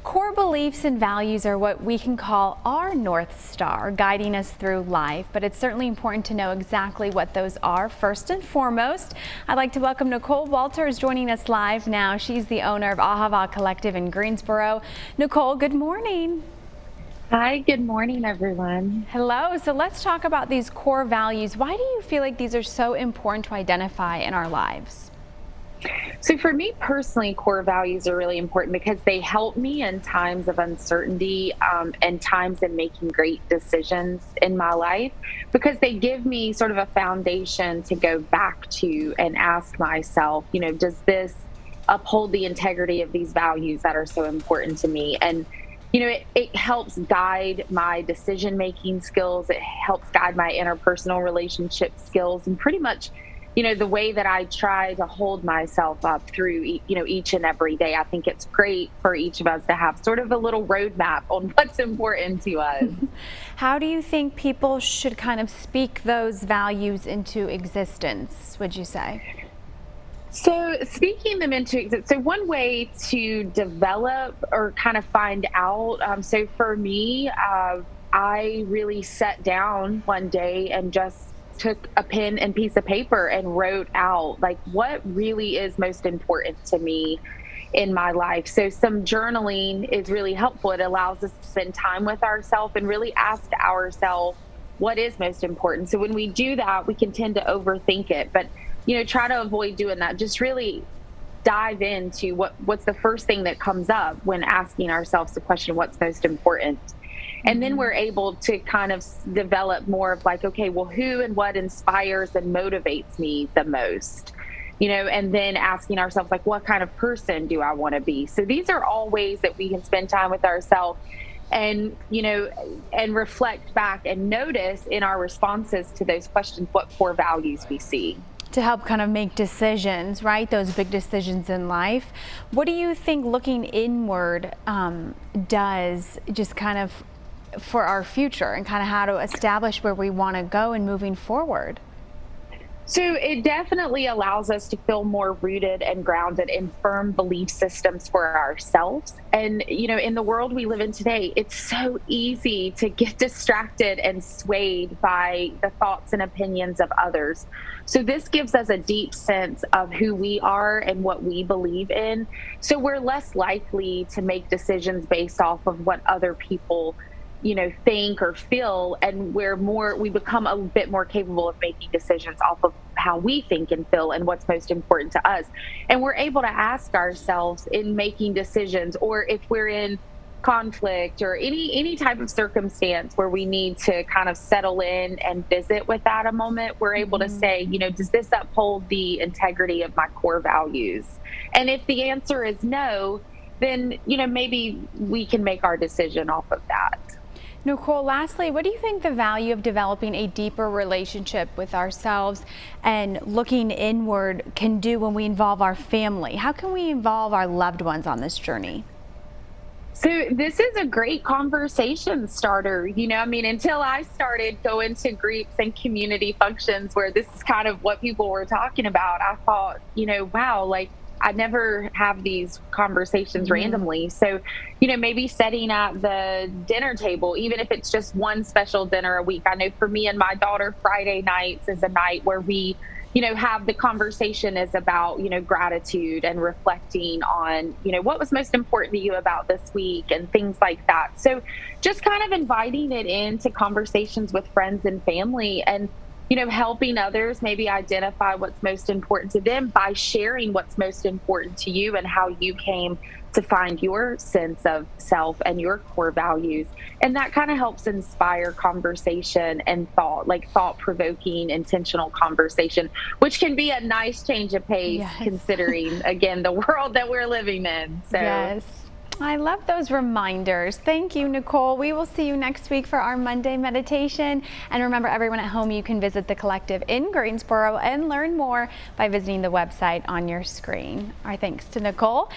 Core beliefs and values are what we can call our North Star, guiding us through life, but it's certainly important to know exactly what those are first and foremost. I'd like to welcome Nicole Walters joining us live now. She's the owner of Ahava Collective in Greensboro. Nicole, good morning. Hi, good morning, everyone. Hello. So let's talk about these core values. Why do you feel like these are so important to identify in our lives? So for me personally, core values are really important because they help me in times of uncertainty and times in making great decisions in my life, because they give me sort of a foundation to go back to and ask myself, does this uphold the integrity of these values that are so important to me? And it helps guide my decision-making skills. It helps guide my interpersonal relationship skills, and pretty much the way that I try to hold myself up through, each and every day. I think it's great for each of us to have sort of a little roadmap on what's important to us. How do you think people should kind of speak those values into existence, would you say? So speaking them into existence, so one way to develop or kind of find out, so for me, I really sat down one day and just took a pen and piece of paper and wrote out like what really is most important to me in my life. So some journaling is really helpful. It allows us to spend time with ourselves and really ask ourselves what is most important. So when we do that, we can tend to overthink it, but try to avoid doing that. Just really dive into what's the first thing that comes up when asking ourselves the question, what's most important? And then we're able to kind of develop more of like, okay, well, who and what inspires and motivates me the most? And then asking ourselves, like, what kind of person do I want to be? So these are all ways that we can spend time with ourselves and, and reflect back and notice in our responses to those questions what core values we see. To help kind of make decisions, right? Those big decisions in life. What do you think looking inward does just kind of for our future and kind of how to establish where we want to go and moving forward? So it definitely allows us to feel more rooted and grounded in firm belief systems for ourselves. And, in the world we live in today, it's so easy to get distracted and swayed by the thoughts and opinions of others. So this gives us a deep sense of who we are and what we believe in. So we're less likely to make decisions based off of what other people think or feel, and we become a bit more capable of making decisions off of how we think and feel and what's most important to us. And we're able to ask ourselves in making decisions, or if we're in conflict or any type of circumstance where we need to kind of settle in and visit with that a moment, we're able to say, does this uphold the integrity of my core values? And if the answer is no, then maybe we can make our decision off of that. Nicole, lastly, what do you think the value of developing a deeper relationship with ourselves and looking inward can do when we involve our family? How can we involve our loved ones on this journey? So this is a great conversation starter. Until I started going to groups and community functions where this is kind of what people were talking about, I thought, wow, like I never have these conversations randomly. So, maybe setting at the dinner table, even if it's just one special dinner a week. I know for me and my daughter, Friday nights is a night where we, have the conversation is about, gratitude and reflecting on, what was most important to you about this week and things like that. So just kind of inviting it into conversations with friends and family, and helping others maybe identify what's most important to them by sharing what's most important to you and how you came to find your sense of self and your core values. And that kind of helps inspire conversation and thought-provoking, intentional conversation, which can be a nice change of pace. Yes. Considering, again, the world that we're living in. So. Yes. I love those reminders. Thank you, Nicole. We will see you next week for our Monday meditation. And remember, everyone at home, you can visit the Collective in Greensboro and learn more by visiting the website on your screen. Our thanks to Nicole.